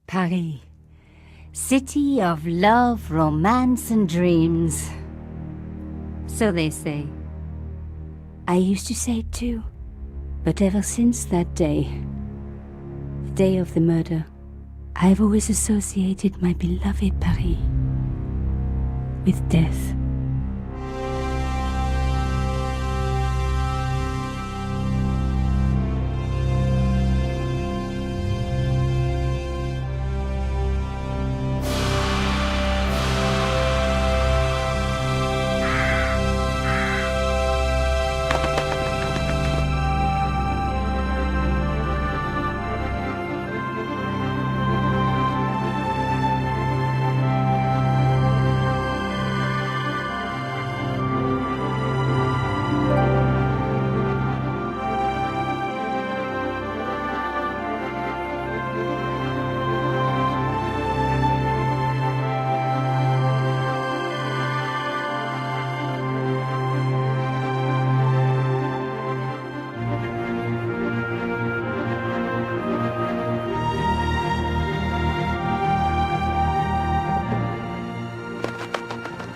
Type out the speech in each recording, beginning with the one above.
Paris. City of love, romance and dreams. So they say. I used to say it too. But ever since that day, the day of the murder, I've always associated my beloved Paris with death.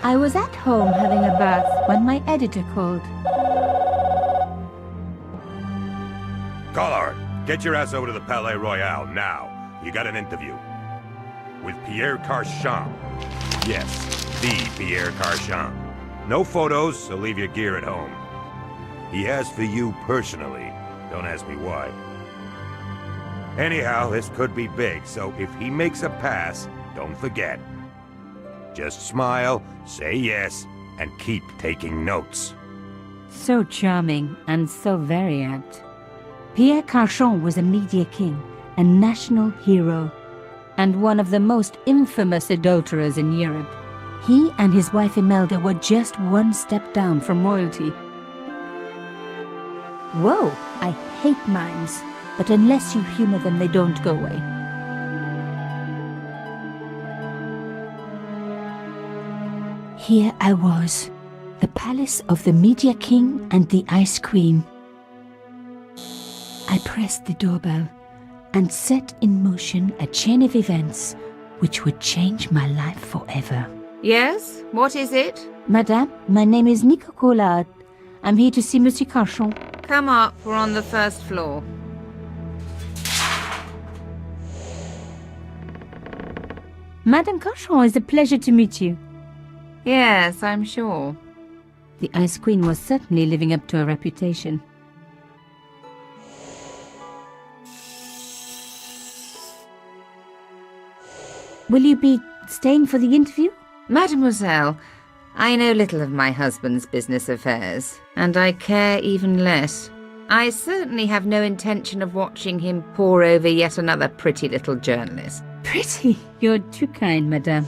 I was at home having a bath when my editor called. Collard, get your ass over to the Palais Royal now. You got an interview. With Pierre Carchon. Yes, the Pierre Carchon. No photos, so leave your gear at home. He asked for you personally. Don't ask me why. Anyhow, this could be big, so if he makes a pass, don't forget. Just smile, say yes, and keep taking notes. So charming and so very apt. Pierre Carchon was a media king, a national hero, and one of the most infamous adulterers in Europe. He and his wife Imelda were just one step down from royalty. Whoa, I hate mimes, but unless you humor them, they don't go away. Here I was, the palace of the Media King and the Ice Queen. I pressed the doorbell and set in motion a chain of events which would change my life forever. Yes? What is it? Madame, my name is Nico Collard. I'm here to see Monsieur Carchon. Come up, we're on the first floor. Madame Carchon, it's a pleasure to meet you. Yes, I'm sure. The Ice Queen was certainly living up to her reputation. Will you be staying for the interview? Mademoiselle, I know little of my husband's business affairs, and I care even less. I certainly have no intention of watching him pore over yet another pretty little journalist. Pretty? You're too kind, madame.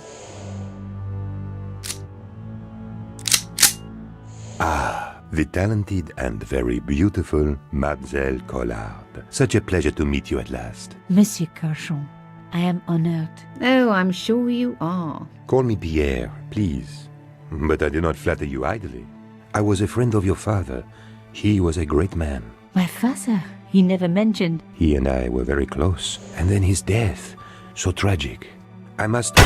Ah, the talented and very beautiful Mademoiselle Collard. Such a pleasure to meet you at last. Monsieur Carchon, I am honored. Oh, I'm sure you are. Call me Pierre, please. But I do not flatter you idly. I was a friend of your father. He was a great man. My father? He never mentioned. He and I were very close. And then his death. So tragic. I must...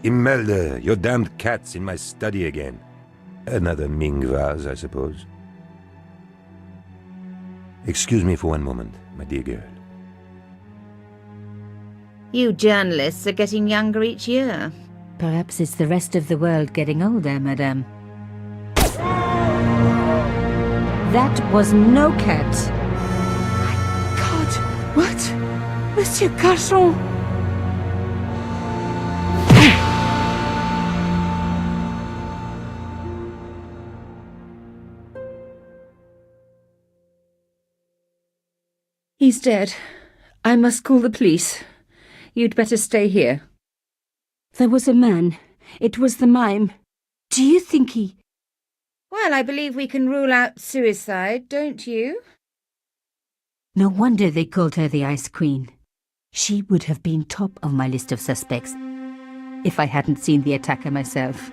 Imelda, your damned cat's in my study again. Another Ming vase, I suppose. Excuse me for one moment, my dear girl. You journalists are getting younger each year. Perhaps it's the rest of the world getting older, madame. That was no cat. My God, what? Monsieur Carchon! He's dead. I must call the police. You'd better stay here. There was a man. It was the mime. Do you think he... Well, I believe we can rule out suicide, don't you? No wonder they called her the Ice Queen. She would have been top of my list of suspects if I hadn't seen the attacker myself.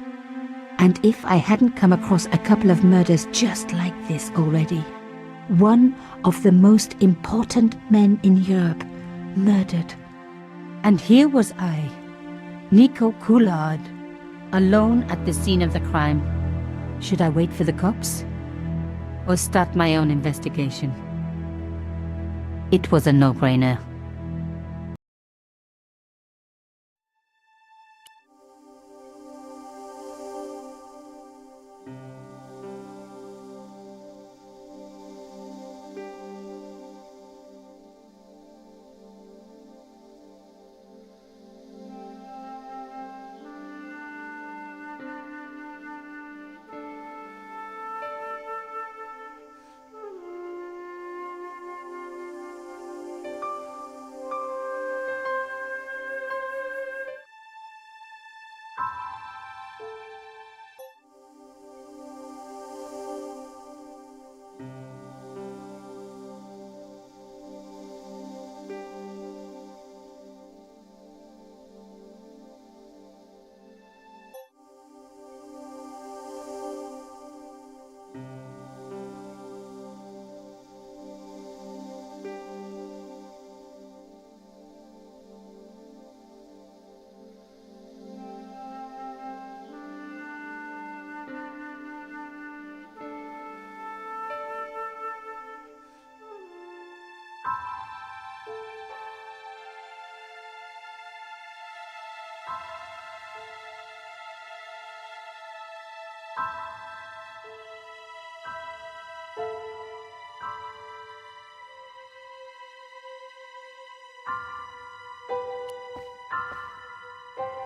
And if I hadn't come across a couple of murders just like this already. One of the most important men in Europe murdered And here was I, Nico Coulard, alone at the scene of the crime. Should I wait for the cops? Or start my own investigation? It was a no-brainer.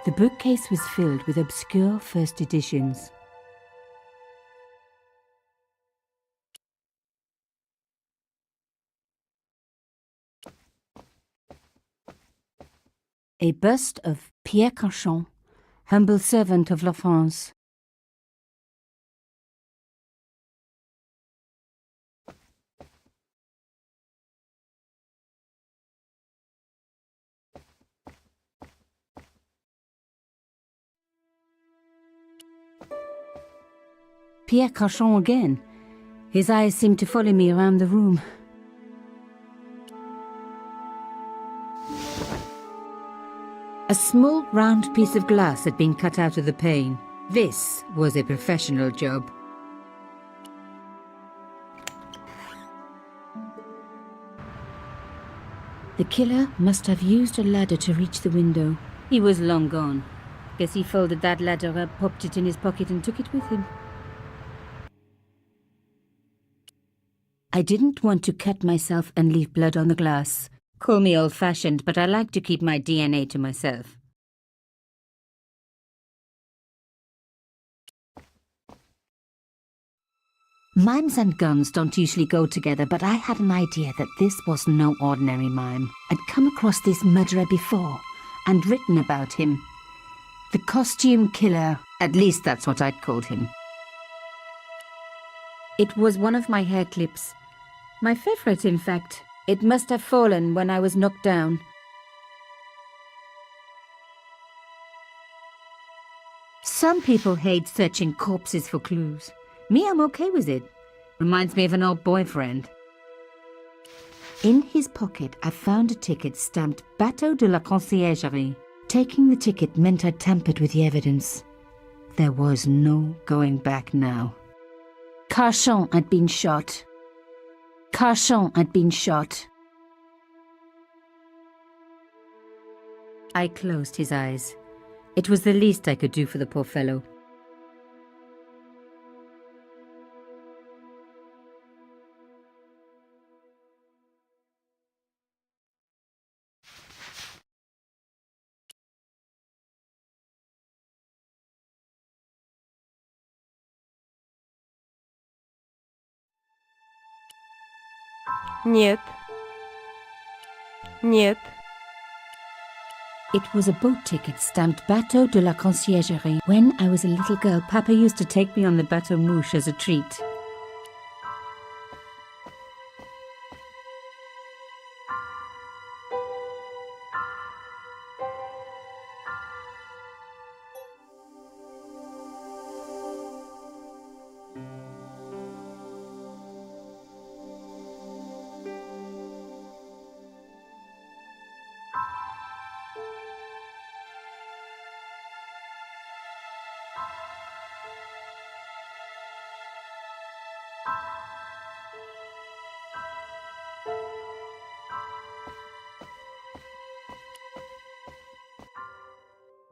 The bookcase was filled with obscure first editions. A bust of Pierre Cauchon, humble servant of La France. Pierre Cauchon again. His eyes seemed to follow me around the room. A small round piece of glass had been cut out of the pane. This was a professional job. The killer must have used a ladder to reach the window. He was long gone. Guess he folded that ladder up, popped it in his pocket and took it with him. I didn't want to cut myself and leave blood on the glass. Call me old-fashioned, but I like to keep my DNA to myself. Mimes and guns don't usually go together, but I had an idea that this was no ordinary mime. I'd come across this murderer before, and written about him. The costume killer, at least that's what I'd called him. It was one of my hair clips. My favorite, in fact. It must have fallen when I was knocked down. Some people hate searching corpses for clues. Me, I'm okay with it. Reminds me of an old boyfriend. In his pocket, I found a ticket stamped Bateau de la Conciergerie. Taking the ticket meant I tampered with the evidence. There was no going back now. Cauchon had been shot. Cauchon had been shot. I closed his eyes. It was the least I could do for the poor fellow. Нет. Нет. It was a boat ticket stamped Bateau de la Conciergerie. When I was a little girl, Papa used to take me on the Bateau Mouche as a treat.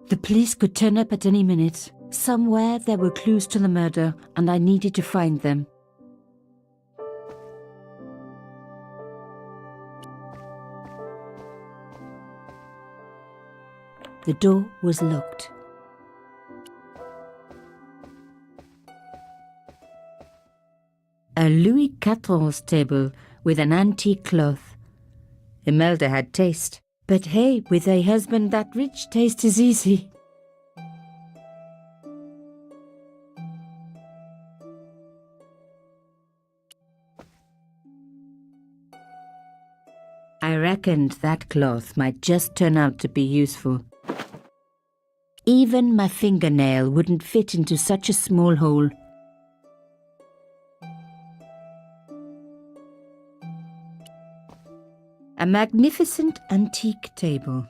The police could turn up at any minute. Somewhere there were clues to the murder, and I needed to find them. The door was locked. A Louis XIV table with an antique cloth. Imelda had taste. But hey, with a husband that rich, taste is easy. I reckoned that cloth might just turn out to be useful. Even my fingernail wouldn't fit into such a small hole. A magnificent antique table.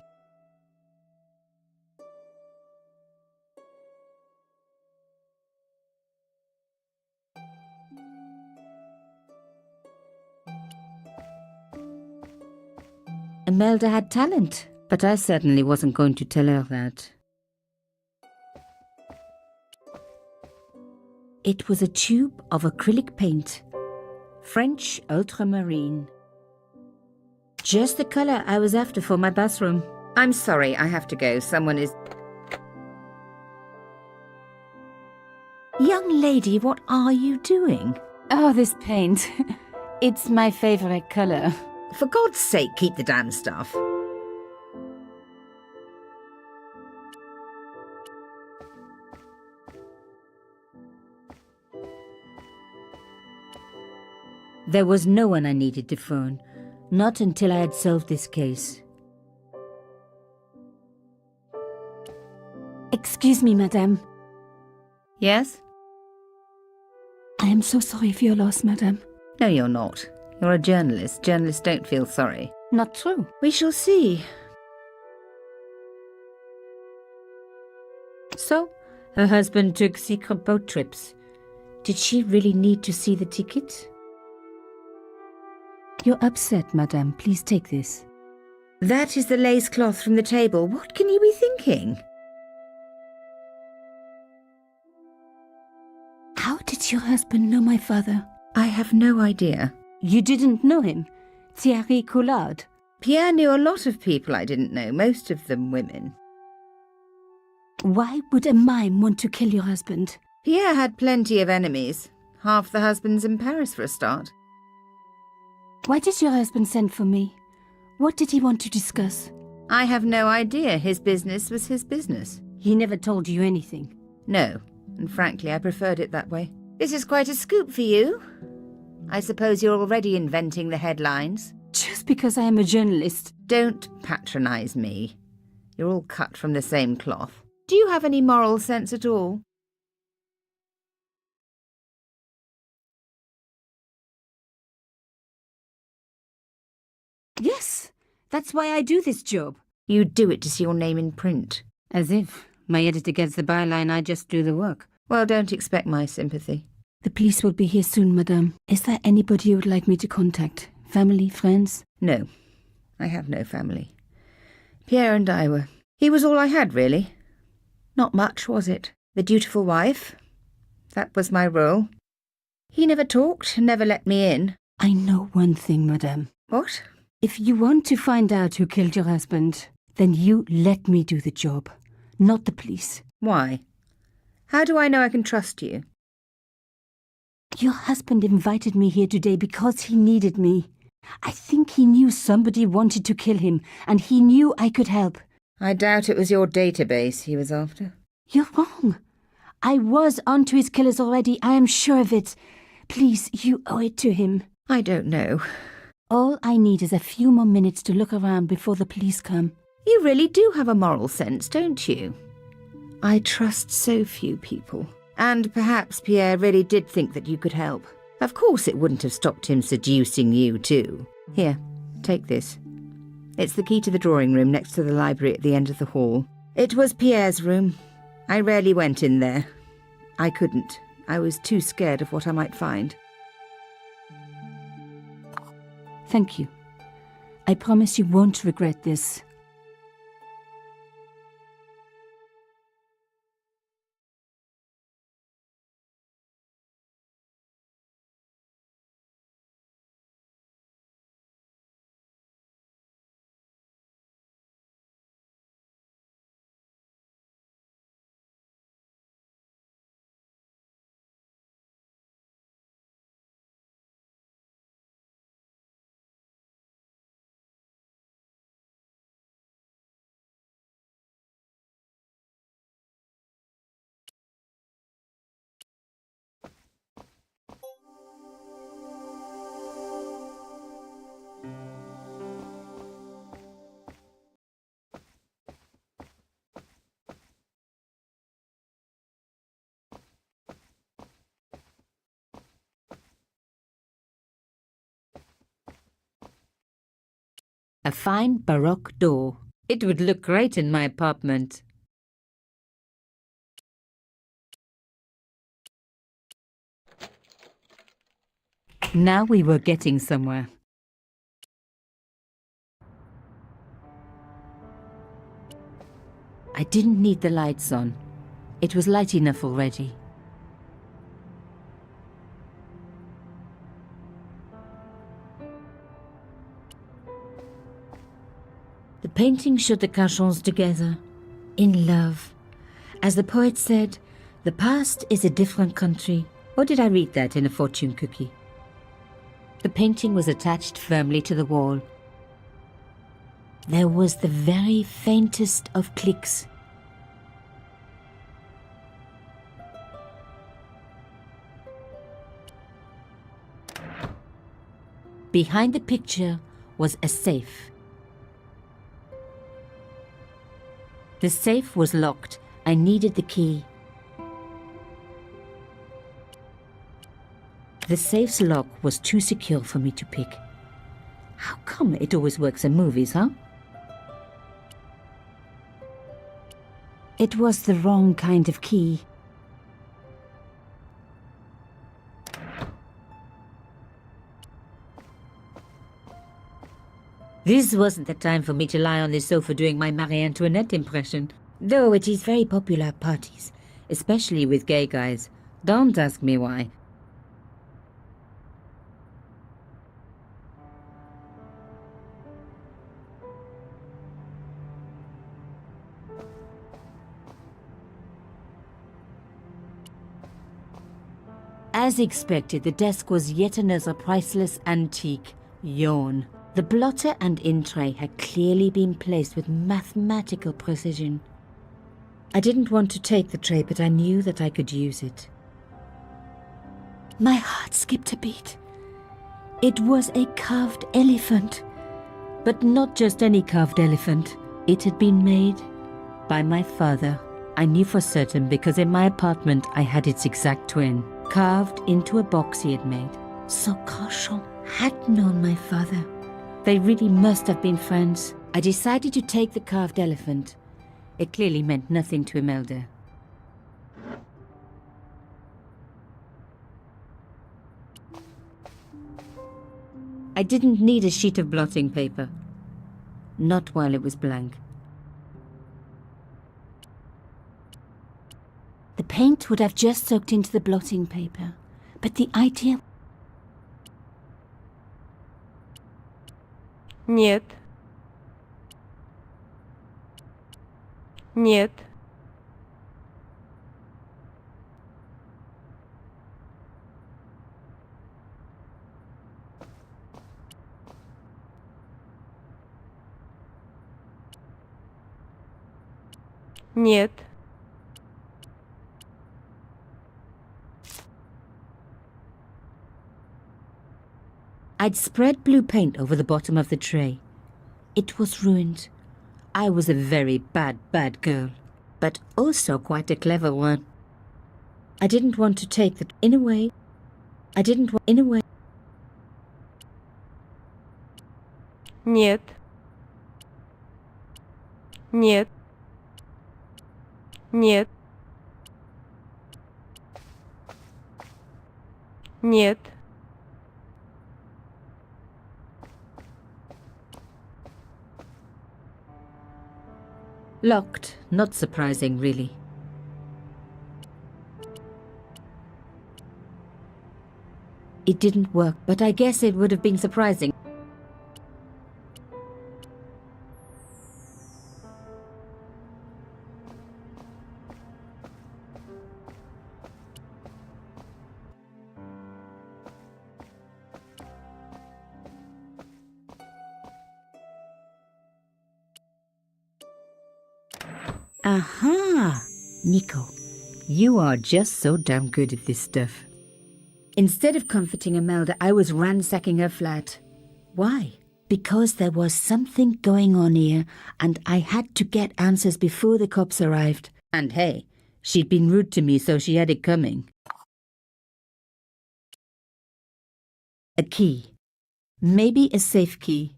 Imelda had talent, but I certainly wasn't going to tell her that. It was a tube of acrylic paint, French ultramarine. Just the colour I was after for my bathroom. I'm sorry, I have to go. Someone is... Young lady, what are you doing? Oh, this paint. It's my favourite colour. For God's sake, keep the damn stuff. There was no one I needed to phone. Not until I had solved this case. Excuse me, madame. Yes? I am so sorry for your loss, madame. No, you're not. You're a journalist. Journalists don't feel sorry. Not true. We shall see. So, her husband took secret boat trips. Did she really need to see the ticket? You're upset, madame. Please take this. That is the lace cloth from the table. What can you be thinking? How did your husband know my father? I have no idea. You didn't know him? Thierry Coulard? Pierre knew a lot of people I didn't know, most of them women. Why would a mime want to kill your husband? Pierre had plenty of enemies. Half the husbands in Paris for a start. Why did your husband send for me? What did he want to discuss? I have no idea. His business was his business. He never told you anything? No, and frankly I preferred it that way. This is quite a scoop for you. I suppose you're already inventing the headlines. Just because I am a journalist. Don't patronise me. You're all cut from the same cloth. Do you have any moral sense at all? Yes, that's why I do this job. You do it to see your name in print. As if. My editor gets the byline, I just do the work. Well, don't expect my sympathy. The police will be here soon, madame. Is there anybody you would like me to contact? Family, friends? No, I have no family. Pierre and I were... He was all I had, really. Not much, was it? The dutiful wife. That was my role. He never talked, never let me in. I know one thing, madame. What? If you want to find out who killed your husband, then you let me do the job, not the police. Why? How do I know I can trust you? Your husband invited me here today because he needed me. I think he knew somebody wanted to kill him, and he knew I could help. I doubt it was your database he was after. You're wrong. I was onto his killers already, I am sure of it. Please, you owe it to him. I don't know. All I need is a few more minutes to look around before the police come. You really do have a moral sense, don't you? I trust so few people. And perhaps Pierre really did think that you could help. Of course it wouldn't have stopped him seducing you too. Here, take this. It's the key to the drawing room next to the library at the end of the hall. It was Pierre's room. I rarely went in there. I couldn't. I was too scared of what I might find. Thank you. I promise you won't regret this. A fine Baroque door. It would look great in my apartment. Now we were getting somewhere. I didn't need the lights on. It was light enough already. The painting showed the Carchons together, in love. As the poet said, the past is a different country. Or did I read that in a fortune cookie? The painting was attached firmly to the wall. There was the very faintest of clicks. Behind the picture was a safe. The safe was locked. I needed the key. The safe's lock was too secure for me to pick. How come it always works in movies, huh? It was the wrong kind of key. This wasn't the time for me to lie on the sofa doing my Marie Antoinette impression, though it is very popular at parties, especially with gay guys. Don't ask me why. As expected, the desk was yet another priceless antique. Yawn. The blotter and in tray had clearly been placed with mathematical precision. I didn't want to take the tray, but I knew that I could use it. My heart skipped a beat. It was a carved elephant. But not just any carved elephant. It had been made by my father. I knew for certain because in my apartment I had its exact twin, carved into a box he had made. So Carchon had known my father. They really must have been friends. I decided to take the carved elephant. It clearly meant nothing to Imelda. I didn't need a sheet of blotting paper. Not while it was blank. The paint would have just soaked into the blotting paper, but the idea... Нет. Нет. Нет. I'd spread blue paint over the bottom of the tray. It was ruined. I was a very bad girl, but also quite a clever one. I didn't want to take the... In a way, I didn't want... In a way... Нет. Нет. Нет. Нет. Locked. Not surprising, really. It didn't work, but I guess it would have been surprising. Aha! Nico, you are just so damn good at this stuff. Instead of comforting Imelda, I was ransacking her flat. Why? Because there was something going on here, and I had to get answers before the cops arrived. And hey, she'd been rude to me, so she had it coming. A key. Maybe a safe key.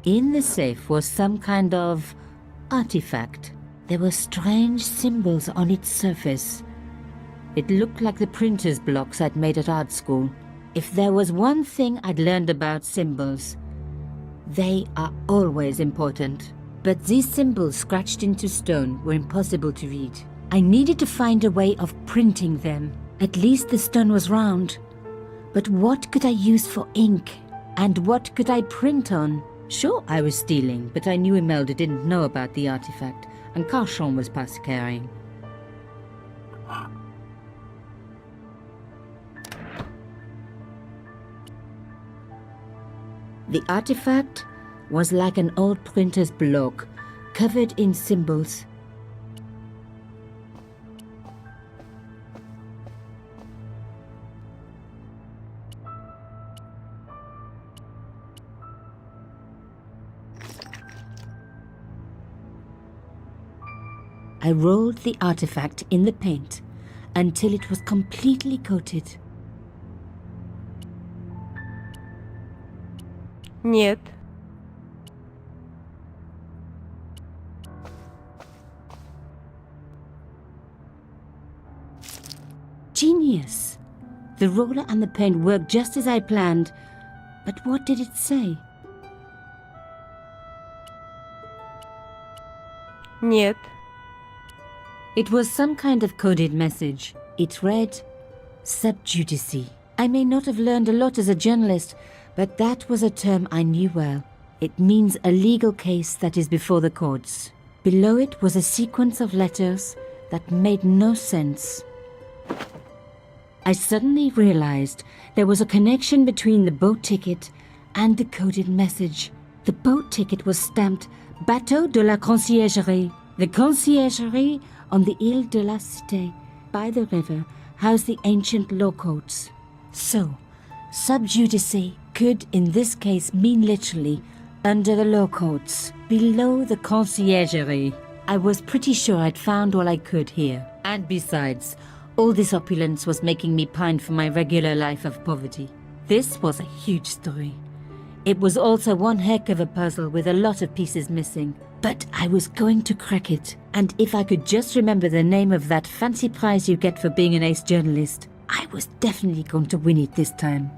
In the safe was some kind of artifact. There were strange symbols on its surface. It looked like the printer's blocks I'd made at art school. If there was one thing I'd learned about symbols, they are always important. But these symbols scratched into stone were impossible to read. I needed to find a way of printing them. At least the stone was round. But what could I use for ink? And what could I print on? Sure, I was stealing, but I knew Imelda didn't know about the artifact, and Carchon was past caring. The artifact was like an old printer's block, covered in symbols. I rolled the artifact in the paint until it was completely coated. Нет. Genius! The roller and the paint worked just as I planned, but what did it say? Нет. It was some kind of coded message. It read, "Sub judice." I may not have learned a lot as a journalist, but that was a term I knew well. It means a legal case that is before the courts. Below it was a sequence of letters that made no sense. I suddenly realized there was a connection between the boat ticket and the coded message. The boat ticket was stamped Bateau de la Conciergerie. The Conciergerie on the Ile de la Cité, by the river, housed the ancient law courts. So, sub judice could in this case mean literally under the law courts, below the Conciergerie. I was pretty sure I'd found all I could here. And besides, all this opulence was making me pine for my regular life of poverty. This was a huge story. It was also one heck of a puzzle with a lot of pieces missing. But I was going to crack it. And if I could just remember the name of that fancy prize you get for being an ace journalist, I was definitely going to win it this time.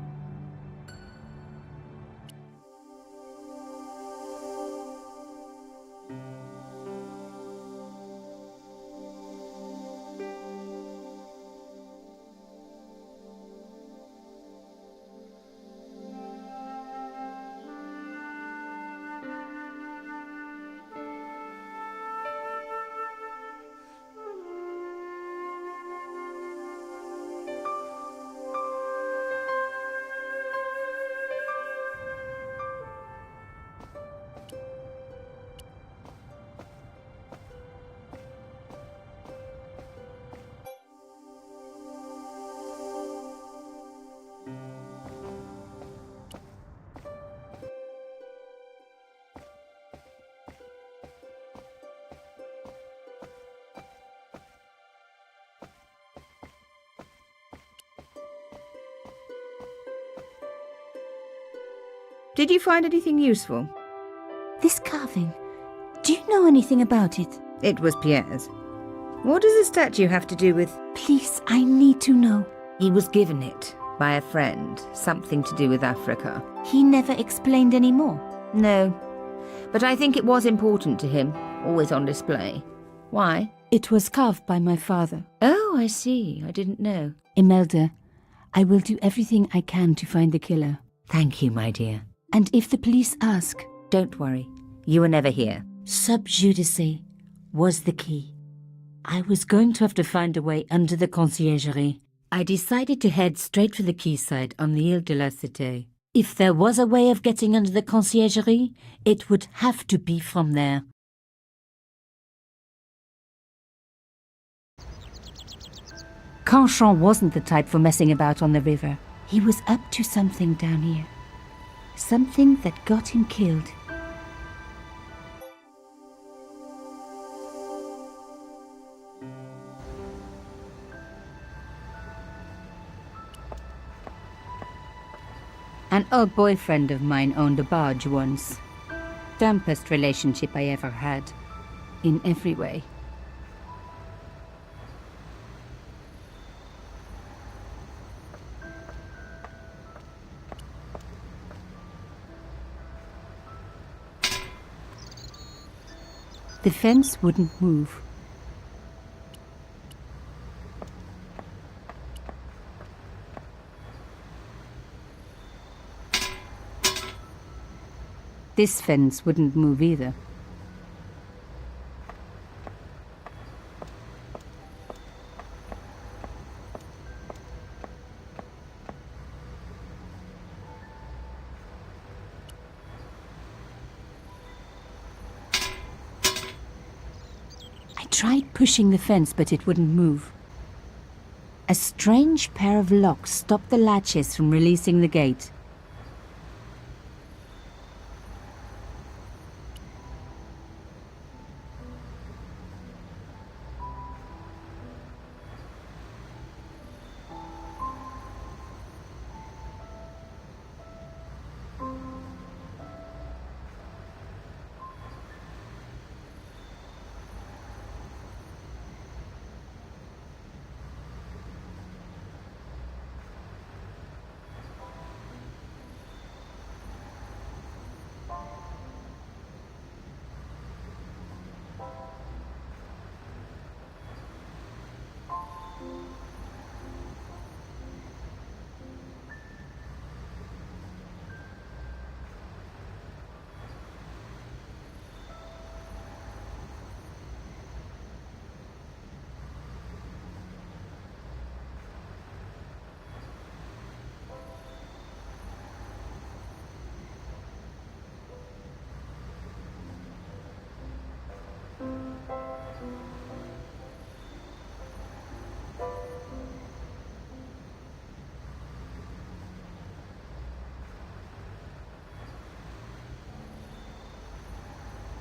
Did you find anything useful? This carving, do you know anything about it? It was Pierre's. What does the statue have to do with... Please, I need to know. He was given it by a friend, something to do with Africa. He never explained any more. No, but I think it was important to him, always on display. Why? It was carved by my father. Oh, I see. I didn't know. Imelda, I will do everything I can to find the killer. Thank you, my dear. And if the police ask, Don't worry. You were never here. sub judice was the key. I was going to have to find a way under the Conciergerie. I decided to head straight for the quayside on the Ile de la Cité. If there was a way of getting under the Conciergerie, it would have to be from there. Carchon wasn't the type for messing about on the river. He was up to something down here. Something that got him killed. An old boyfriend of mine owned a barge once. dampest relationship I ever had. In every way. The fence wouldn't move. This fence wouldn't move either. I tried pushing the fence, but it wouldn't move. A strange pair of locks stopped the latches from releasing the gate.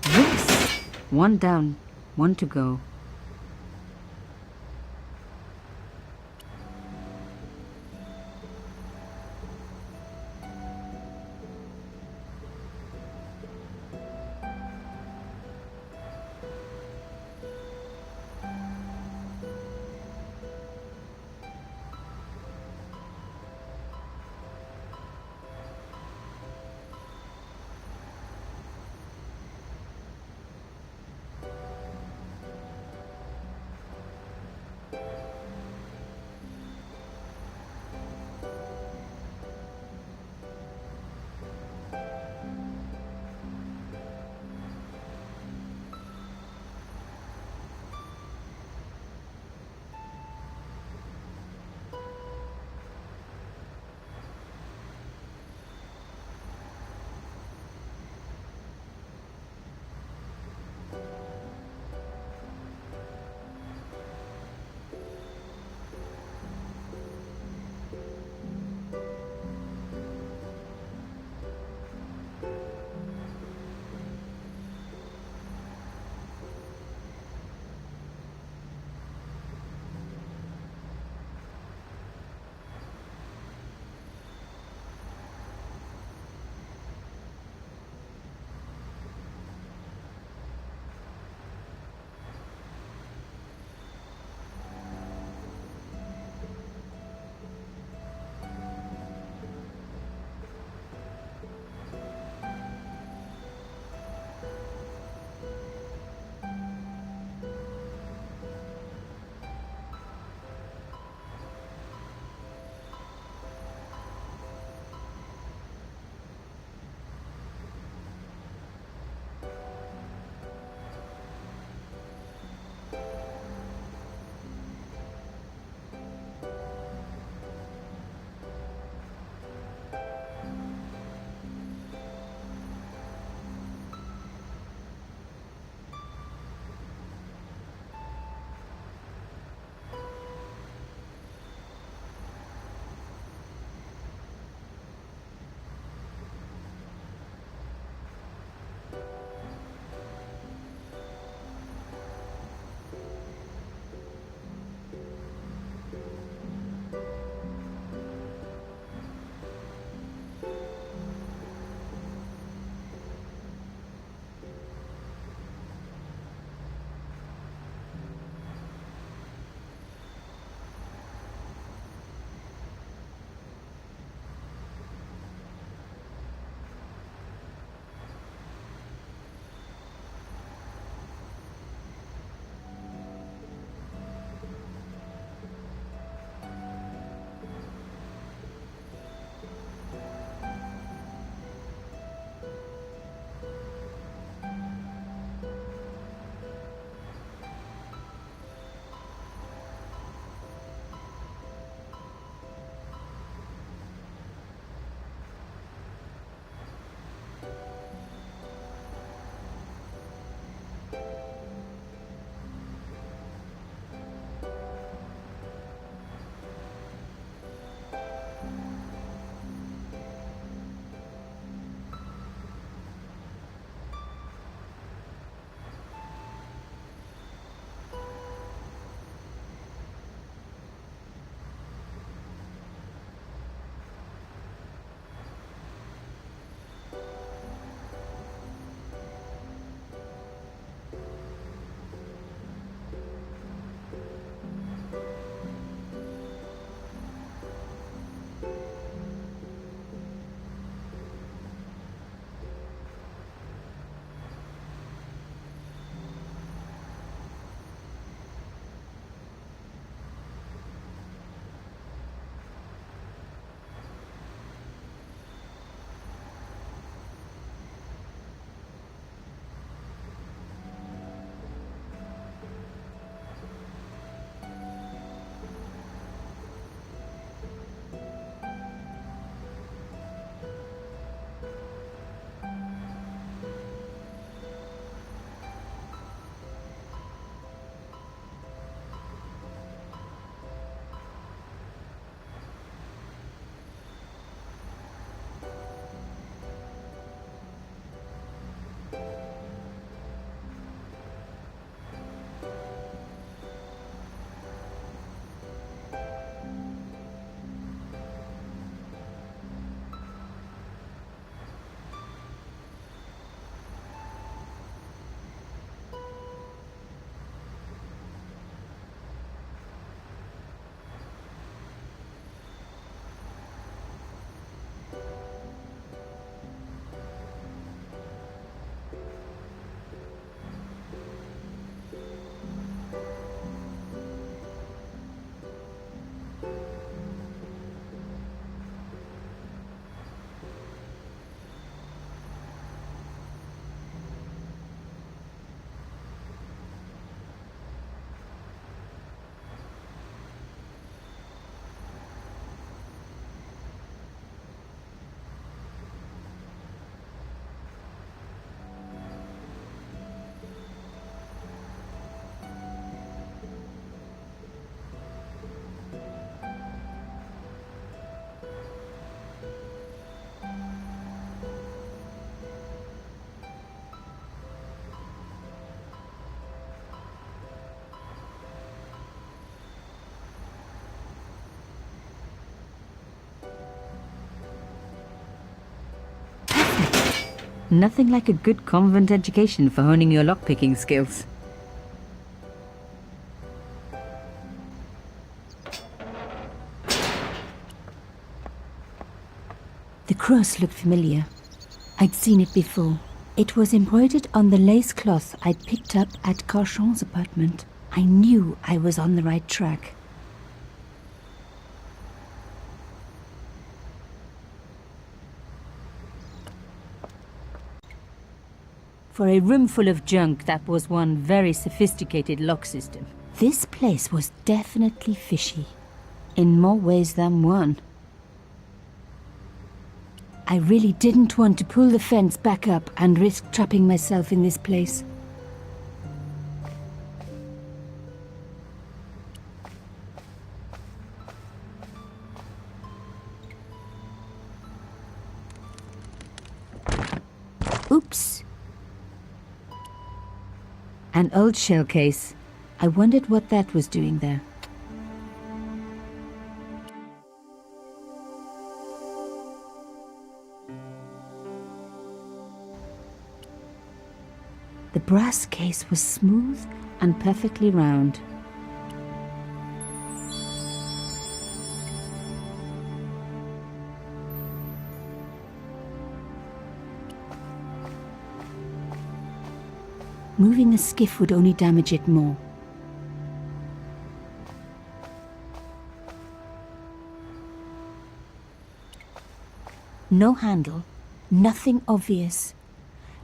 Yes! One down, one to go. Nothing like a good convent education for honing your lockpicking skills. The cross looked familiar. I'd seen it before. It was embroidered on the lace cloth I'd picked up at Carchon's apartment. I knew I was on the right track. For a room full of junk, that was one very sophisticated lock system. This place was definitely fishy, in more ways than one. I really didn't want to pull the fence back up and risk trapping myself in this place. Oops. An old shell case. I wondered what that was doing there. The brass case was smooth and perfectly round. Moving the skiff would only damage it more. No handle, nothing obvious.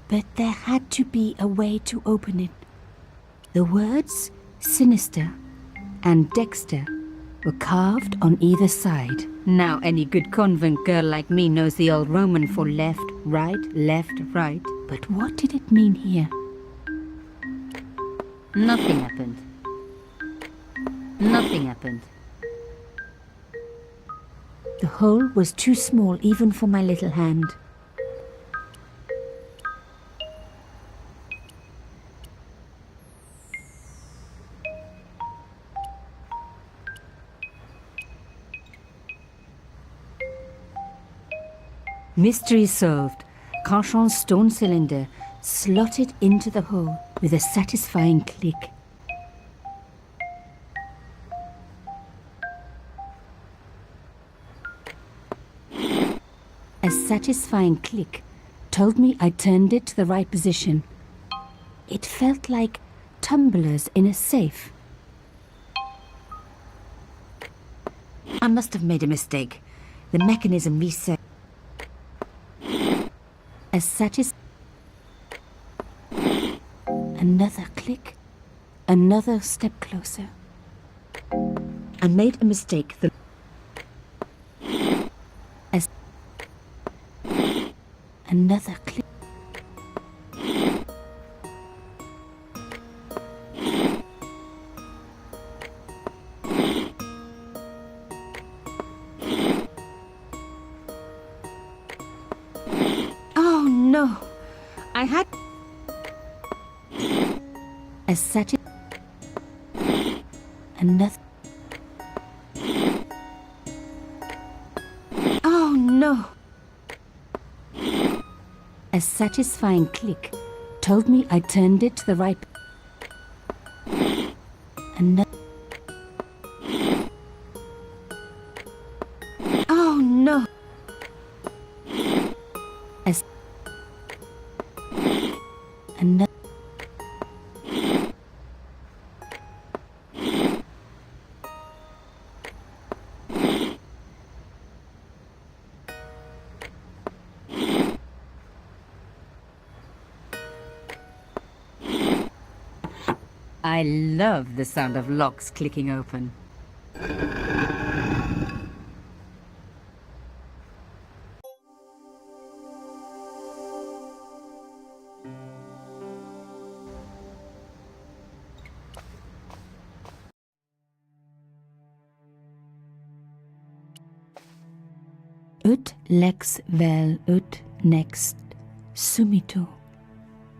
But there had to be a way to open it. The words Sinister and Dexter were carved on either side. Now any good convent girl like me knows the old Roman for left, right, right. But what did it mean here? Nothing happened. Nothing happened. The hole was too small even for my little hand. Mystery solved. Carchon's stone cylinder slotted into the hole with a satisfying click. A satisfying click told me I turned it to the right position. It felt like tumblers in a safe. I must have made a mistake. The mechanism reset. A Another click. Another step closer. I made a mistake. Another click. Oh no! I had a another. Oh no! A satisfying click told me I turned it to the right. Another. Oh no! Another. I love the sound of locks clicking open. Ut lex vel ut next sumito.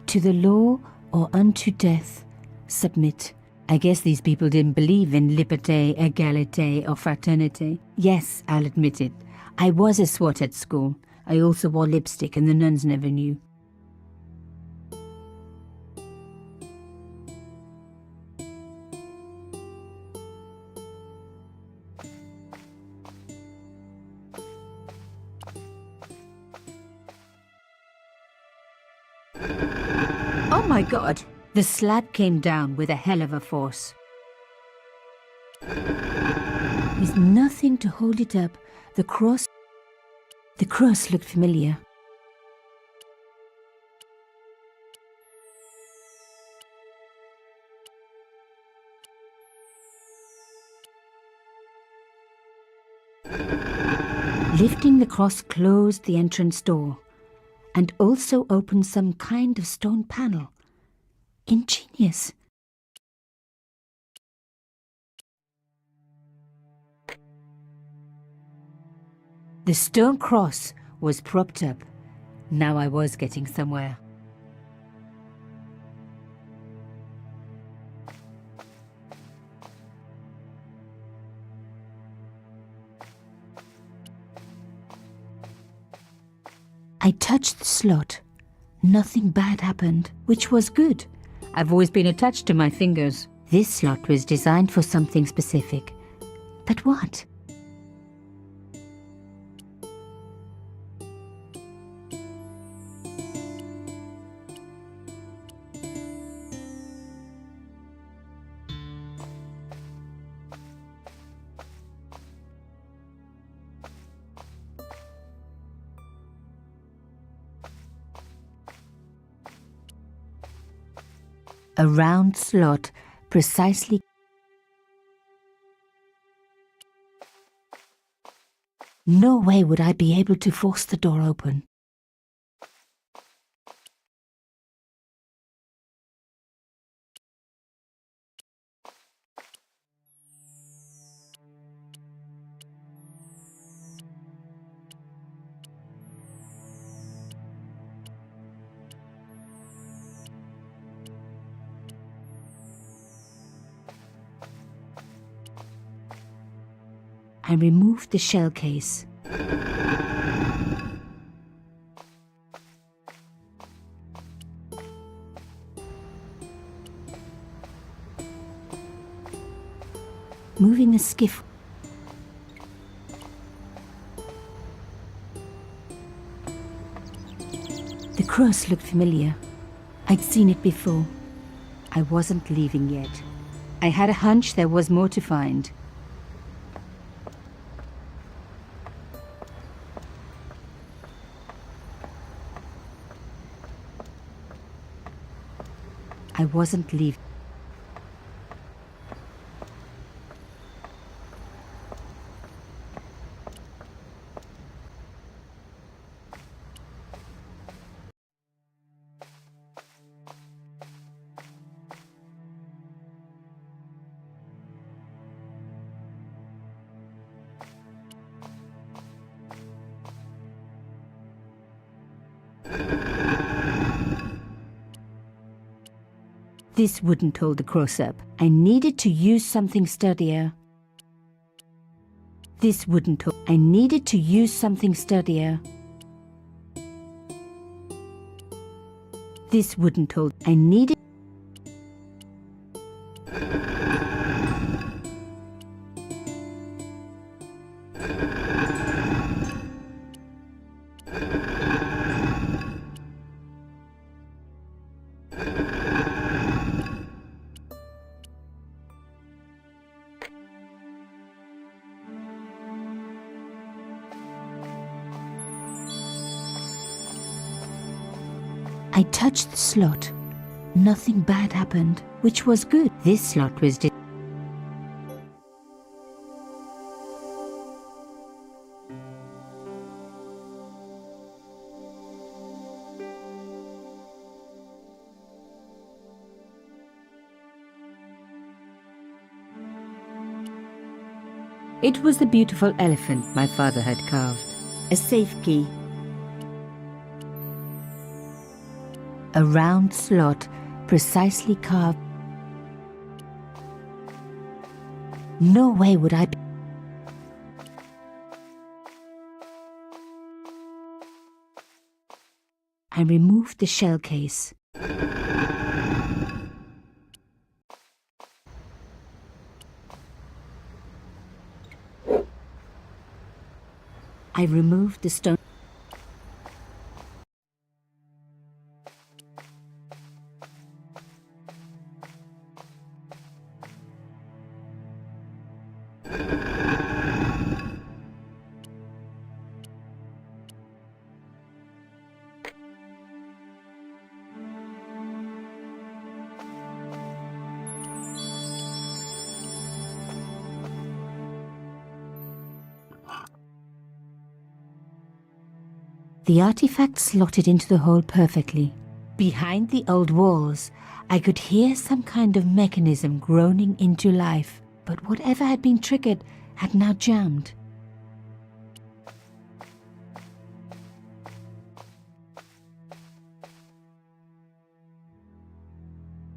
To the law or unto death, submit. I guess these people didn't believe in liberté, égalité, or fraternité. Yes, I'll admit it. I was a swot at school. I also wore lipstick and the nuns never knew. Oh my god! The slab came down with a hell of a force. With nothing to hold it up, the cross looked familiar. Lifting the cross closed the entrance door and also opened some kind of stone panel. Ingenious. The stone cross was propped up. Now I was getting somewhere. I touched the slot. Nothing bad happened, which was good. I've always been attached to my fingers. This slot was designed for something specific. But what? A round slot, precisely. No way would I be able to force the door open. I removed the shell case. Moving the skiff. The cross looked familiar. I'd seen it before. I wasn't leaving yet. I had a hunch there was more to find. I wasn't leaving. This wouldn't hold the cross up. I needed to use something sturdier. This wouldn't hold. I needed to use something sturdier. This wouldn't hold. I needed. I touched the slot. Nothing bad happened, which was good. This slot was It was the beautiful elephant my father had carved. A safe key. A round slot, precisely carved. No way would I be. I removed the shell case. I removed the stone. The artifact slotted into the hole perfectly. Behind the old walls, I could hear some kind of mechanism groaning into life, but whatever had been triggered had now jammed.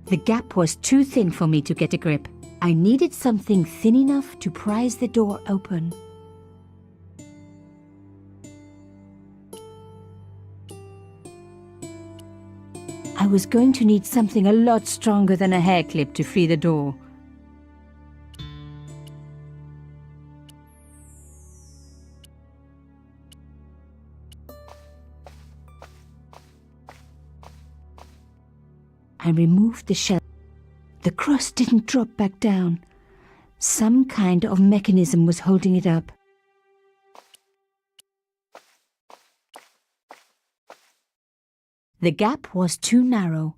The gap was too thin for me to get a grip. I needed something thin enough to prise the door open. I was going to need something a lot stronger than a hair clip to free the door. I removed the shell. The cross didn't drop back down. Some kind of mechanism was holding it up. The gap was too narrow.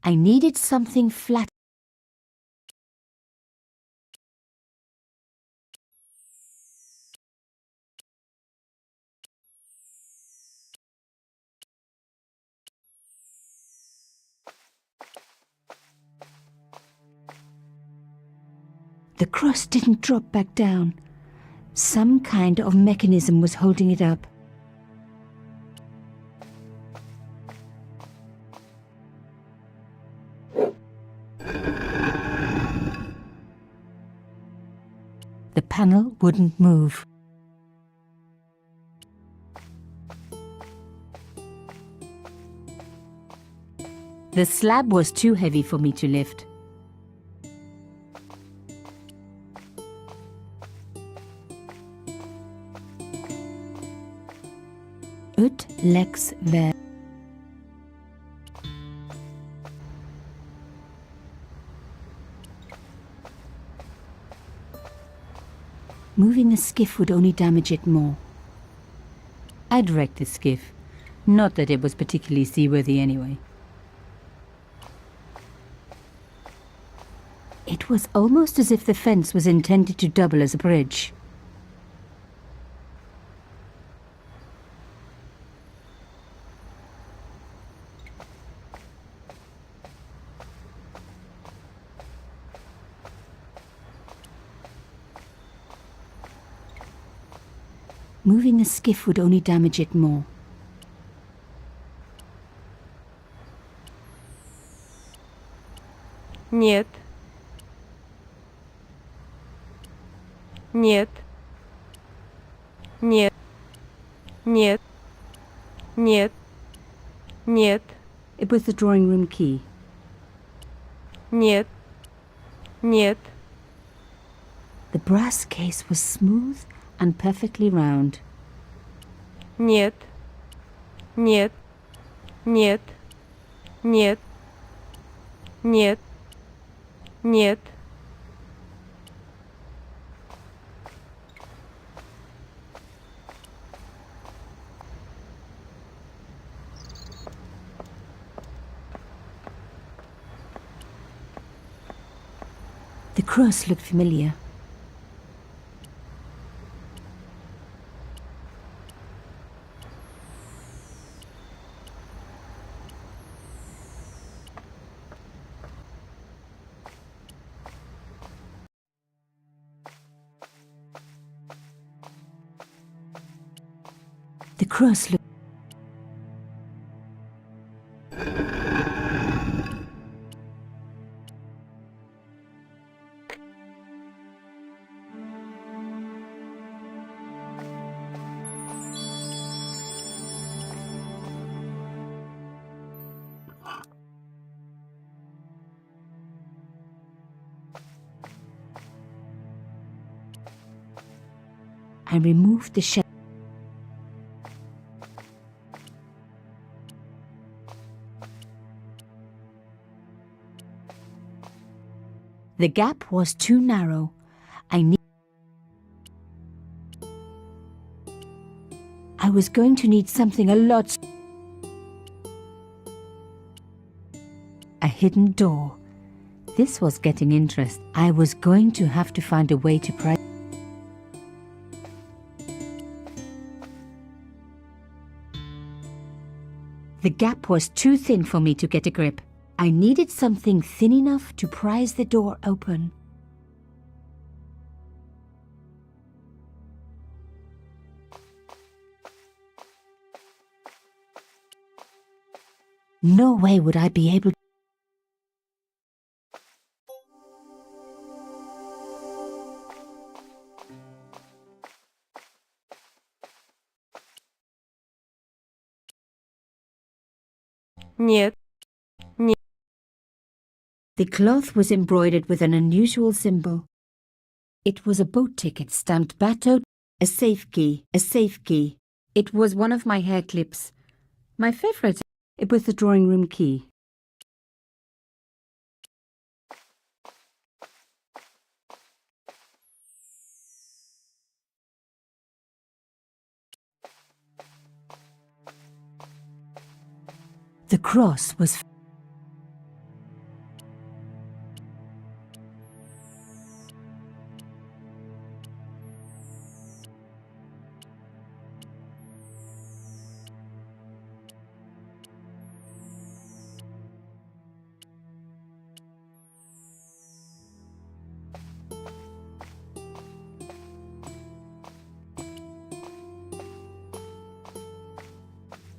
I needed something flat. The cross didn't drop back down. Some kind of mechanism was holding it up. The panel wouldn't move. The slab was too heavy for me to lift. Ut lex ver. Moving the skiff would only damage it more. I'd wrecked the skiff. Not that it was particularly seaworthy anyway. It was almost as if the fence was intended to double as a bridge. Moving the skiff would only damage it more. Нет. Нет. Нет. Нет. Нет. Нет. It was the drawing room key. Нет. Нет. The brass case was smooth and perfectly round. Нет. Нет. Нет. Нет. Нет. Нет. The cross looked familiar. The cross looked... I removed the shell. The gap was too narrow. I need... was going to need something a lot... A hidden door. This was getting interest. I was going to have to find a way to pry... The gap was too thin for me to get a grip. I needed something thin enough to prise the door open. No way would I be able to... Нет. The cloth was embroidered with an unusual symbol. It was a boat ticket stamped Bateau, a safe key, a safe key. It was one of my hair clips. My favorite. It was the drawing room key. The cross was...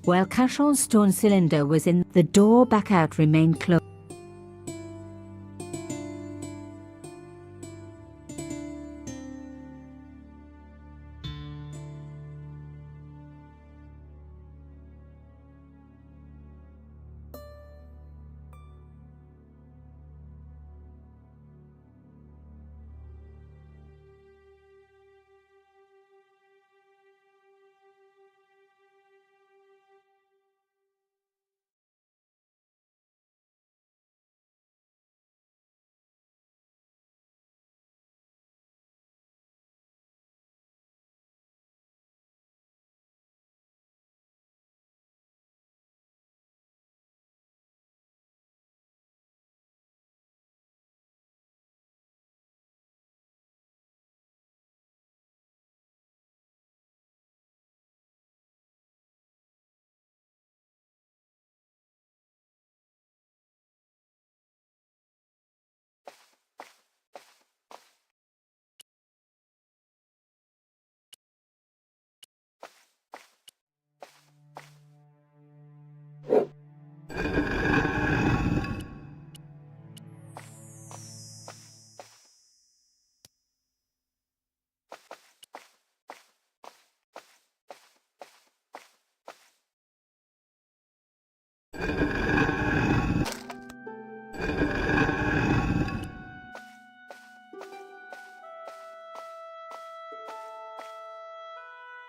While Cachon's stone cylinder was in, the door back out remained closed.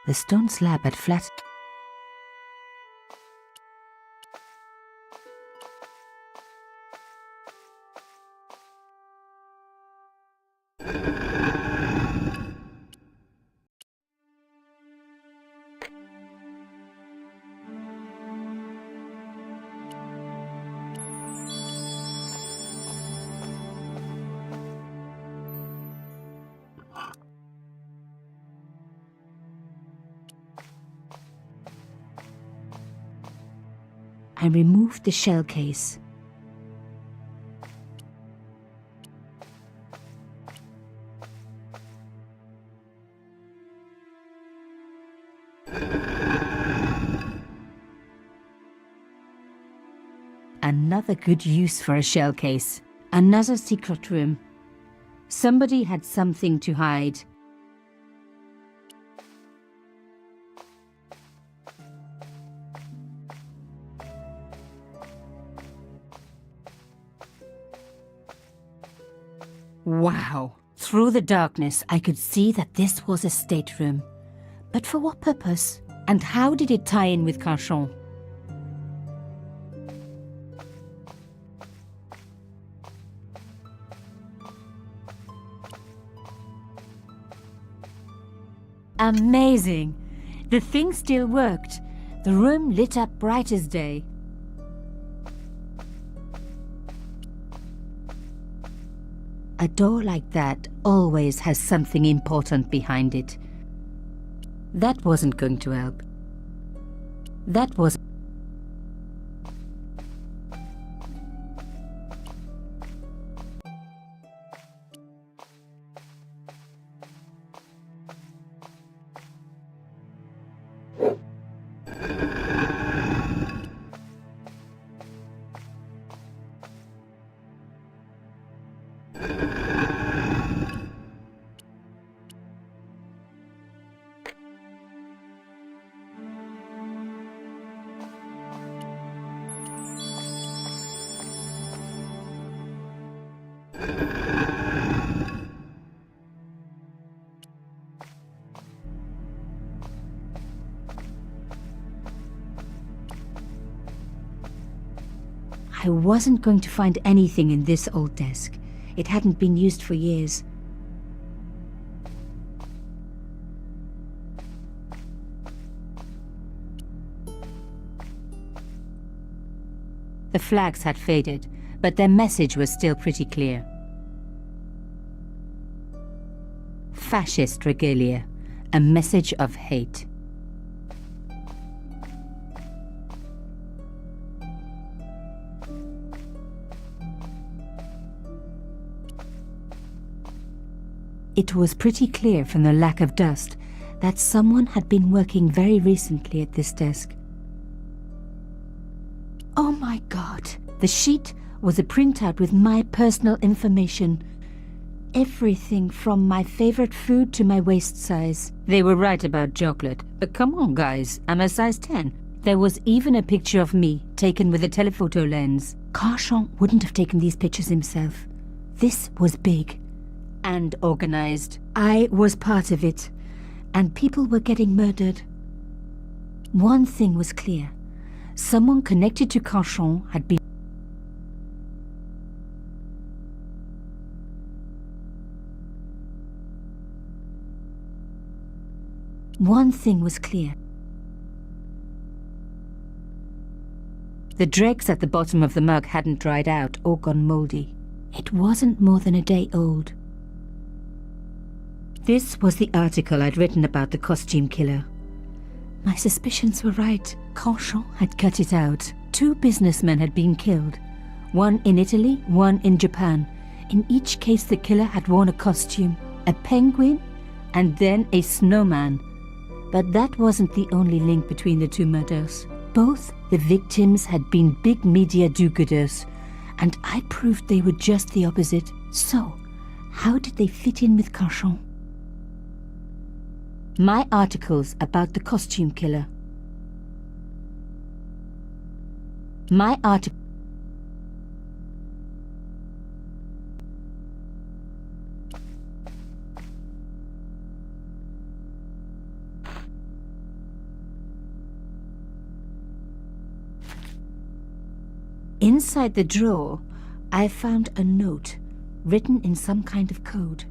The stone slab had flat. I removed the shell case. Another good use for a shell case. Another secret room. Somebody had something to hide. Wow! Through the darkness, I could see that this was a stateroom. But for what purpose? And how did it tie in with Cachon? Amazing! The thing still worked. The room lit up bright as day. A door like that always has something important behind it. That wasn't going to help. That was... I wasn't going to find anything in this old desk. It hadn't been used for years. The flags had faded, but their message was still pretty clear. Fascist regalia, a message of hate. It was pretty clear from the lack of dust that someone had been working very recently at this desk. Oh my God! The sheet was a printout with my personal information. Everything from my favorite food to my waist size. They were right about chocolate, but come on guys, I'm a size 10. There was even a picture of me, taken with a telephoto lens. Carchon wouldn't have taken these pictures himself. This was big. And organized. I was part of it, and people were getting murdered. One thing was clear. Someone connected to Carchon had been... One thing was clear. The dregs at the bottom of the mug hadn't dried out or gone moldy. It wasn't more than a day old. This was the article I'd written about the costume killer. My suspicions were right. Carchon had cut it out. 2 businessmen had been killed. One in Italy, one in Japan. In each case the killer had worn a costume, a penguin, and then a snowman. But that wasn't the only link between the 2 murders. Both the victims had been big media do-gooders, and I proved they were just the opposite. So, how did they fit in with Carchon? My articles about the costume killer. My article. Inside the drawer, I found a note written in some kind of code.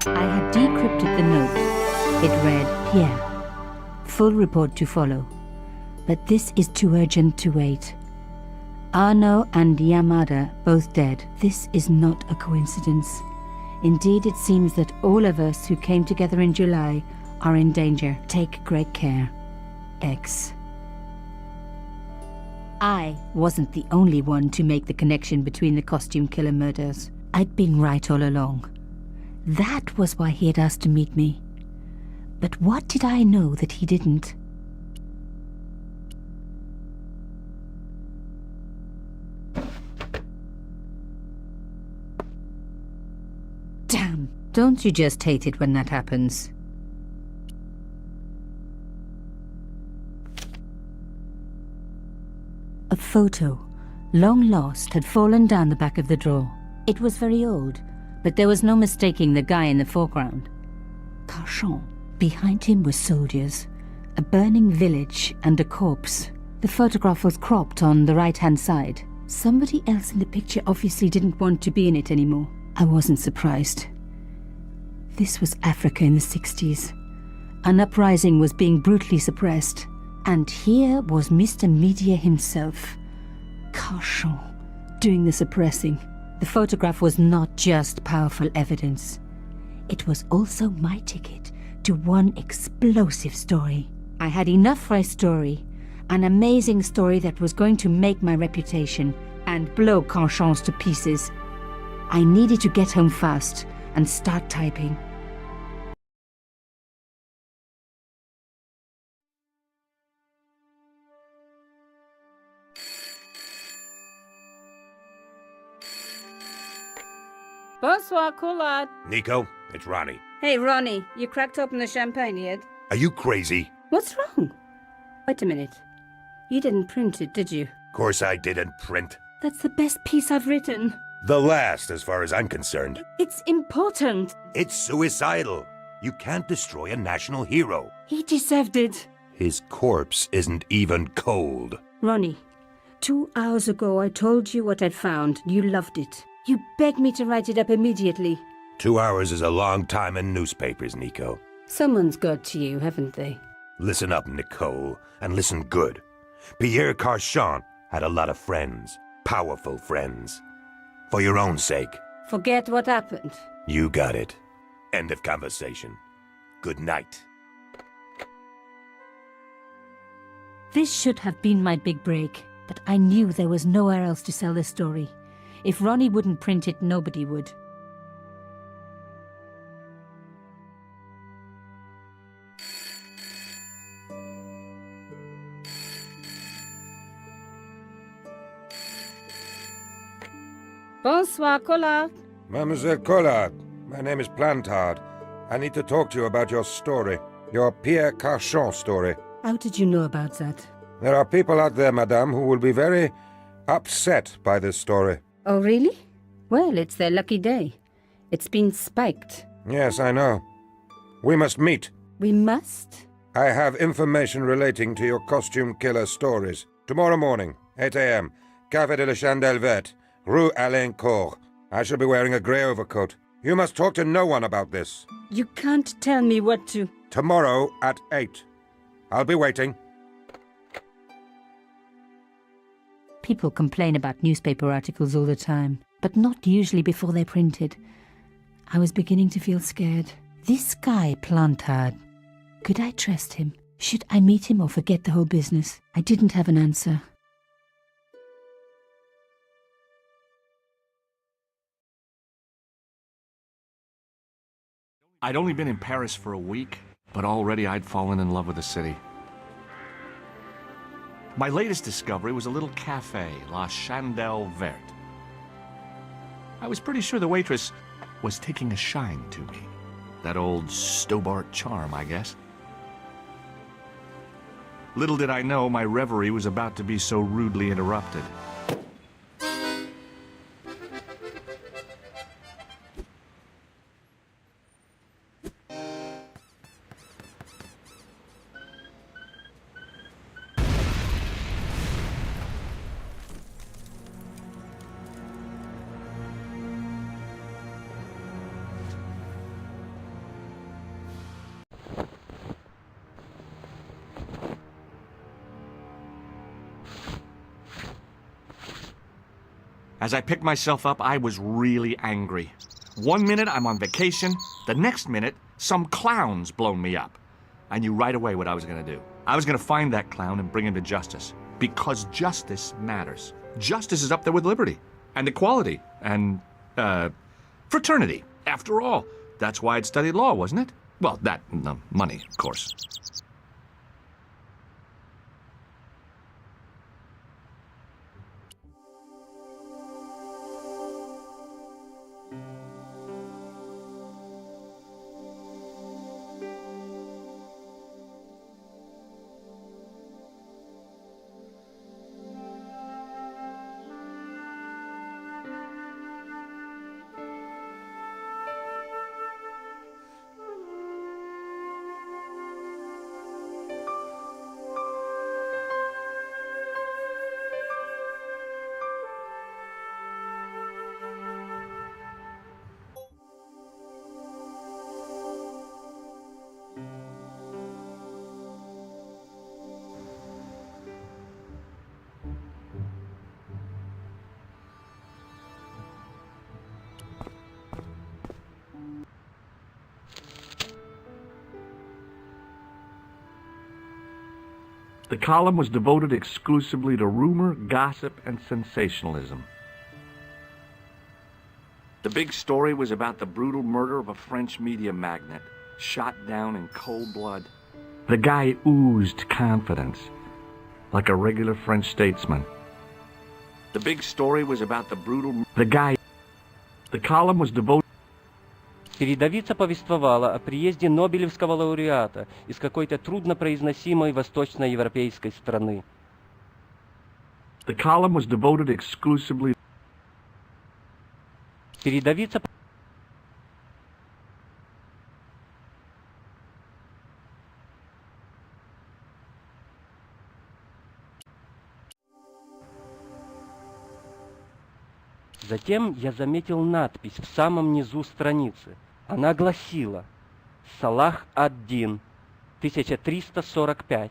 I had decrypted the note. It read, Pierre, full report to follow. But this is too urgent to wait. Arno and Yamada both dead. This is not a coincidence. Indeed, it seems that all of us who came together in July are in danger. Take great care. X. I wasn't the only one to make the connection between the costume killer murders. I'd been right all along. That was why he had asked to meet me. But what did I know that he didn't? Damn! Don't you just hate it when that happens? A photo, long lost, had fallen down the back of the drawer. It was very old, but there was no mistaking the guy in the foreground. Carchon. Behind him were soldiers, a burning village and a corpse. The photograph was cropped on the right-hand side. Somebody else in the picture obviously didn't want to be in it anymore. I wasn't surprised. This was Africa in the 60s. An uprising was being brutally suppressed. And here was Mr. Media himself, Carchon, doing the suppressing. The photograph was not just powerful evidence. It was also my ticket to one explosive story. I had enough for a story, an amazing story that was going to make my reputation and blow Carchon's to pieces. I needed to get home fast and start typing. Bonsoir, Collard. Nico, it's Ronnie. Hey, Ronnie, you cracked open the champagne yet? Are you crazy? What's wrong? Wait a minute. You didn't print it, did you? Of course I didn't print. That's the best piece I've written. The last, as far as I'm concerned. It's important. It's suicidal. You can't destroy a national hero. He deserved it. His corpse isn't even cold. Ronnie, 2 hours ago I told you what I'd found. You loved it. You begged me to write it up immediately. 2 hours is a long time in newspapers, Nico. Someone's got to you, haven't they? Listen up, Nicole, and listen good. Pierre Carchon had a lot of friends. Powerful friends. For your own sake. Forget what happened. You got it. End of conversation. Good night. This should have been my big break, but I knew there was nowhere else to sell this story. If Ronnie wouldn't print it, nobody would. Bonsoir, Collard. Mademoiselle Collard, my name is Plantard. I need to talk to you about your story. Your Pierre Carchon story. How did you know about that? There are people out there, madame, who will be very upset by this story. Oh, really? Well, it's their lucky day. It's been spiked. Yes, I know. We must meet. We must? I have information relating to your costume killer stories. Tomorrow morning, 8 a.m., Café de la Chandelle Verte, Rue Alain Court. I shall be wearing a grey overcoat. You must talk to no one about this. You can't tell me what to... Tomorrow at 8. I'll be waiting. People complain about newspaper articles all the time, but not usually before they're printed. I was beginning to feel scared. This guy, Plantard, could I trust him? Should I meet him or forget the whole business? I didn't have an answer. I'd only been in Paris for a week, but already I'd fallen in love with the city. My latest discovery was a little cafe, La Chandelle Verte. I was pretty sure the waitress was taking a shine to me. That old Stobart charm, I guess. Little did I know my reverie was about to be so rudely interrupted. As I picked myself up, I was really angry. 1 minute I'm on vacation, the next minute some clown's blown me up. I knew right away what I was going to do. I was going to find that clown and bring him to justice. Because justice matters. Justice is up there with liberty and equality and, fraternity. After all, that's why I'd studied law, wasn't it? Well, that and the money, of course. The column was devoted exclusively to rumor, gossip, and sensationalism. The big story was about the brutal murder of a French media magnate, shot down in cold blood. The guy oozed confidence, like a regular French statesman. The big story was about the brutal... The column was devoted... Передовица повествовала о приезде Нобелевского лауреата из какой-то труднопроизносимой восточноевропейской страны. The column was devoted exclusively... Передовица... Затем я заметил надпись в самом низу страницы. Она гласила «Салах ад-Дин, 1345».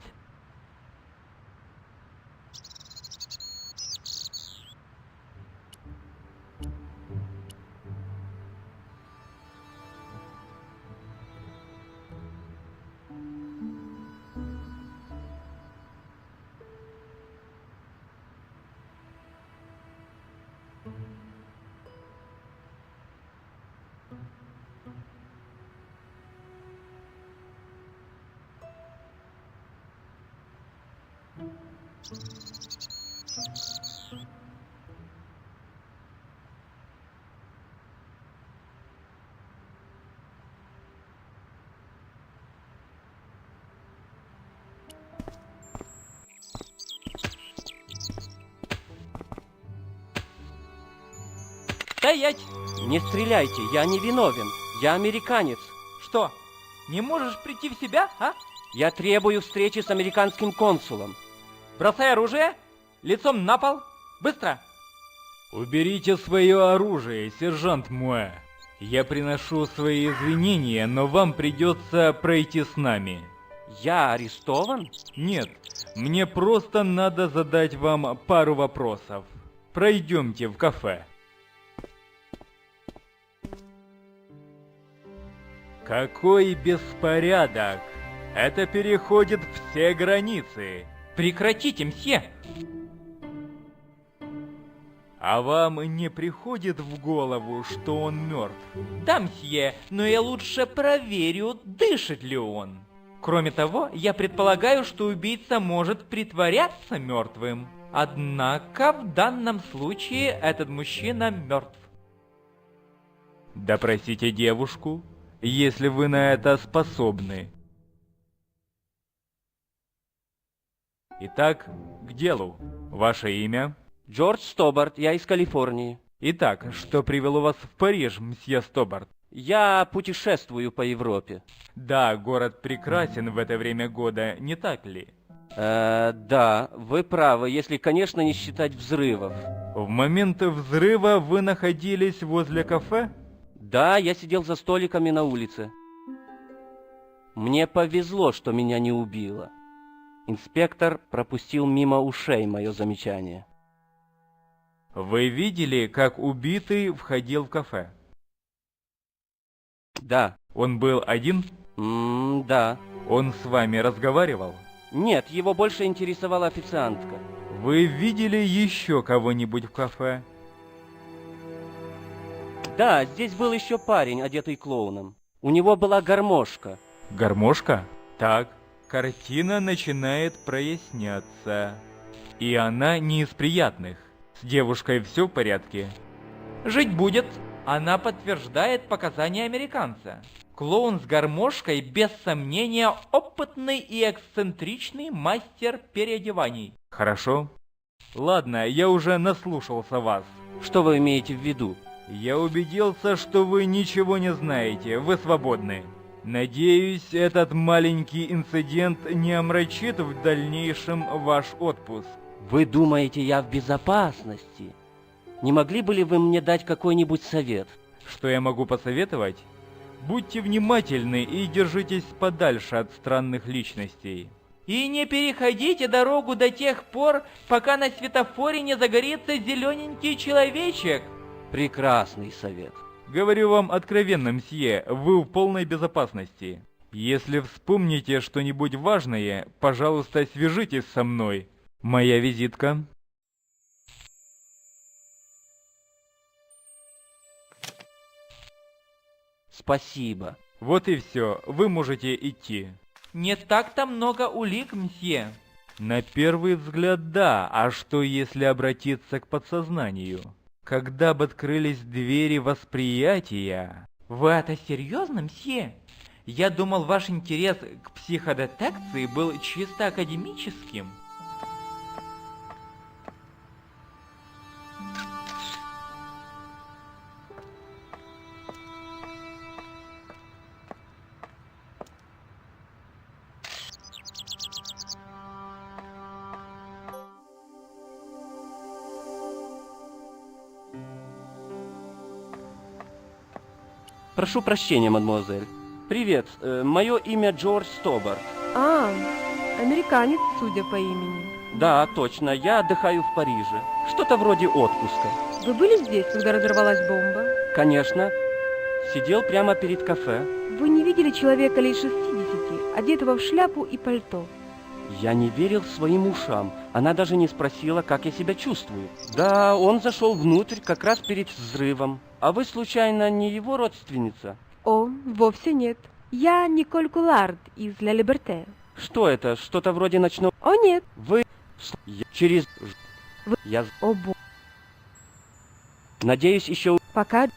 Стоять! Не стреляйте, я не виновен. Я американец. Что, не можешь прийти в себя, а? Я требую встречи с американским консулом. Бросай оружие, лицом на пол, быстро! Уберите свое оружие, сержант Муэ. Я приношу свои извинения, но вам придется пройти с нами. Я арестован? Нет, мне просто надо задать вам пару вопросов. Пройдемте в кафе. Какой беспорядок! Это переходит все границы. Прекратите, мсье! А вам не приходит в голову, что он мертв? Да, мсье, но я лучше проверю, дышит ли он. Кроме того, я предполагаю, что убийца может притворяться мертвым. Однако в данном случае этот мужчина мертв. Допросите девушку, если вы на это способны. Итак, к делу. Ваше имя? Джордж Стобарт, я из Калифорнии. Итак, что привело вас в Париж, мсье Стобарт? Я путешествую по Европе. Да, город прекрасен в это время года, не так ли? Да, вы правы, если, конечно, не считать взрывов. В момент взрыва вы находились возле кафе? Да, я сидел за столиками на улице. Мне повезло, что меня не убило. Инспектор пропустил мимо ушей мое замечание. Вы видели, как убитый входил в кафе? Да. Он был один? Да. Он с вами разговаривал? Нет, его больше интересовала официантка. Вы видели еще кого-нибудь в кафе? Да, здесь был еще парень, одетый клоуном. У него была гармошка. Гармошка? Так, картина начинает проясняться. И она не из приятных. С девушкой все в порядке? Жить будет. Она подтверждает показания американца. Клоун с гармошкой, без сомнения, опытный и эксцентричный мастер переодеваний. Хорошо. Ладно, я уже наслушался вас. Что вы имеете в виду? Я убедился, что вы ничего не знаете, вы свободны. Надеюсь, этот маленький инцидент не омрачит в дальнейшем ваш отпуск. Вы думаете, я в безопасности? Не могли бы ли вы мне дать какой-нибудь совет? Что я могу посоветовать? Будьте внимательны и держитесь подальше от странных личностей. И не переходите дорогу до тех пор, пока на светофоре не загорится зелененький человечек. Прекрасный совет. Говорю вам откровенно, мсье, вы в полной безопасности. Если вспомните что-нибудь важное, пожалуйста, свяжитесь со мной. Моя визитка. Спасибо. Вот и все, вы можете идти. Не так-то много улик, мсье. На первый взгляд, да, а что если обратиться к подсознанию? Когда бы открылись двери восприятия... Вы это серьезно, мсье? Я думал, ваш интерес к психодетекции был чисто академическим. Прошу прощения, мадемуазель. Привет, мое имя Джордж Стобарт. А, американец, судя по имени. Да, точно, я отдыхаю в Париже. Что-то вроде отпуска. Вы были здесь, когда разорвалась бомба? Конечно. Сидел прямо перед кафе. Вы не видели человека лет 60, одетого в шляпу и пальто? Я не верил своим ушам. Она даже не спросила, как я себя чувствую. Да, он зашел внутрь как раз перед взрывом. А вы, случайно, не его родственница? О, вовсе нет. Я Николь Кулард из Ля Либерте. Что это? Что-то вроде ночного... О, нет. Вы... Через... Вы... Я... О, бо... Надеюсь, еще... Пока...